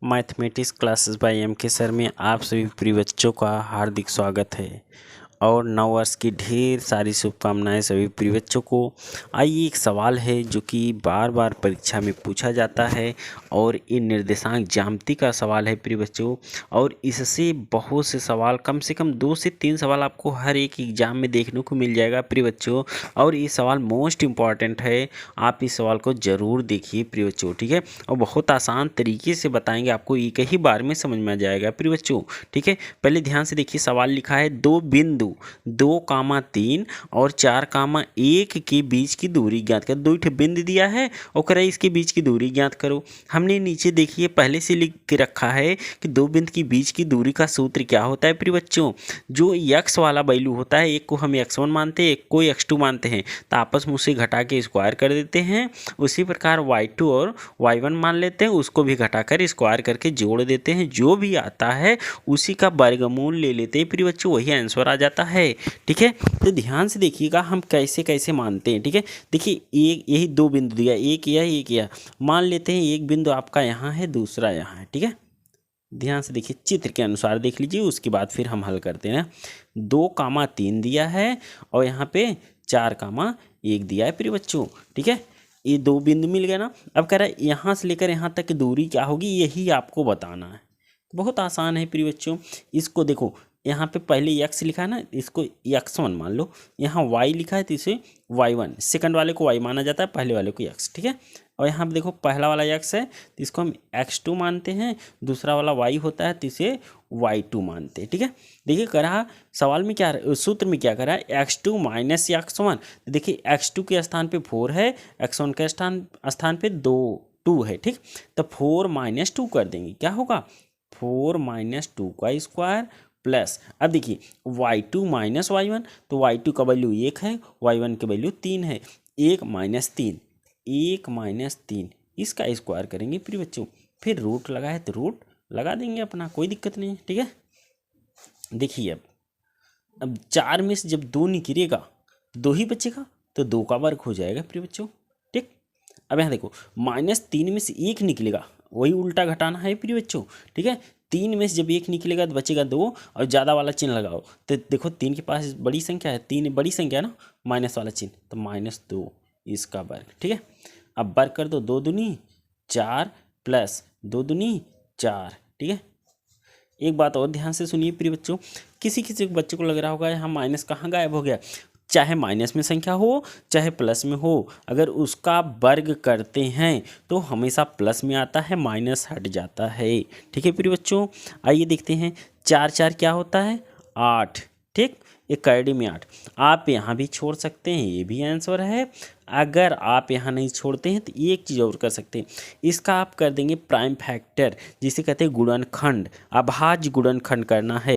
Mathematics classes bye M के sir में आप सभी प्रिय बच्चों का हार्दिक स्वागत है और नव वर्ष की ढेर सारी शुभकामनाएं सभी प्रिय बच्चों को। आइए, एक सवाल है जो कि बार बार परीक्षा में पूछा जाता है और ये निर्देशांक ज्यामिति का सवाल है प्रिय बच्चों। और इससे बहुत से सवाल, कम से कम 2 से 3 सवाल आपको हर एक एग्जाम में देखने को मिल जाएगा प्रिय बच्चों। और ये सवाल मोस्ट इम्पॉर्टेंट है, आप इस सवाल को ज़रूर देखिए प्रिय बच्चों, ठीक है। और बहुत आसान तरीके से बताएंगे, आपको एक ही बार में समझ में आ जाएगा प्रिय बच्चों, ठीक है। पहले ध्यान से देखिए, सवाल लिखा है 2 बिंदु 2,3 और 4,1 के बीच की दूरी ज्ञात कर। 2 बिंदु दिया है और कह रहा है इसके बीच की दूरी ज्ञात करो। हमने नीचे देखिए पहले से लिख के रखा है कि 2 बिंदु के बीच की दूरी का सूत्र क्या होता है प्रिय बच्चों। जो x वाला वैल्यू होता है, एक को हम x1 मानते हैं, एक को x2 मानते हैं, तो आपस में उसे घटा के स्क्वायर कर देते हैं। उसी प्रकार y2 और y1 मान लेते हैं, उसको भी घटाकर स्क्वायर करके जोड़ देते हैं। जो भी आता है उसी का वर्गमूल ले लेते हैं प्रिय बच्चों, वही आंसर आ जाता है, ठीक है। तो ध्यान से देखिएगा हम कैसे कैसे मानते हैं, ठीक है। देखिए एक यही 2 बिंदु दिया, एक यह मान लेते हैं। एक बिंदु आपका यहाँ है, दूसरा यहाँ है, ठीक है। ध्यान से देखिए, चित्र के अनुसार देख लीजिए, उसके बाद फिर हम हल करते हैं। 2,3 दिया है और यहाँ पे 4,1 दिया है प्रिय बच्चों, ठीक है। ये 2 बिंदु मिल गए ना। अब कह रहा है यहाँ से लेकर यहाँ तक की दूरी क्या होगी, यही आपको बताना है। बहुत आसान है प्रिय बच्चों। इसको देखो, यहाँ पे पहले x लिखा है ना, इसको x1 मान लो। यहाँ y लिखा है तो इसे y1, सेकंड वाले को y माना जाता है, पहले वाले को x, ठीक है। और यहाँ पे देखो पहला वाला x है तो इसको हम x2 मानते हैं, दूसरा वाला y होता है तो इसे y2 मानते हैं, ठीक है। देखिए करा सवाल में क्या, सूत्र में क्या करा है, x2 माइनस x1। तो देखिए x2 के स्थान पे 4 है, x1 के स्थान पे 2 है, ठीक। तो 4 - 2 कर देंगे, क्या होगा 4 - 2 का स्क्वायर प्लस। अब देखिए y2 माइनस y1, तो y2 का वैल्यू 1 है, y1 की वैल्यू 3 है। 1 - 3 इसका स्क्वायर करेंगे प्रिय बच्चों। फिर रूट लगा है तो रूट लगा देंगे अपना, कोई दिक्कत नहीं है, ठीक है। देखिए अब 4 में से जब 2 निकलेगा 2 ही बचेगा, तो 2 का वर्ग हो जाएगा प्रिय बच्चों, ठीक। अब यहाँ देखो -3 में से 1 निकलेगा, वही उल्टा घटाना है प्रिय बच्चों, ठीक है। 3 में से जब 1 निकलेगा तो बचेगा 2 और ज़्यादा वाला चिन्ह लगाओ। तो देखो 3 के पास बड़ी संख्या है, 3 बड़ी संख्या है ना, माइनस वाला चिन्ह, तो -2 इसका वर्ग, ठीक है। अब वर्ग कर दो, 2 दूनी 4 प्लस 2 दूनी 4, ठीक है। एक बात और ध्यान से सुनिए प्रिय बच्चों, किसी किसी बच्चों को लग रहा होगा यहाँ माइनस कहाँ गायब हो गया। चाहे माइनस में संख्या हो चाहे प्लस में हो, अगर उसका वर्ग करते हैं तो हमेशा प्लस में आता है, माइनस हट जाता है, ठीक है प्रिय बच्चों। आइए देखते हैं, 4 4 क्या होता है 8, ठीक। एक कैडी में 8 आप यहाँ भी छोड़ सकते हैं, ये भी आंसर है। अगर आप यहाँ नहीं छोड़ते हैं तो एक चीज़ और कर सकते हैं, इसका आप कर देंगे प्राइम फैक्टर, जिसे कहते हैं गुणनखंड। अभाज्य गुणनखंड करना है।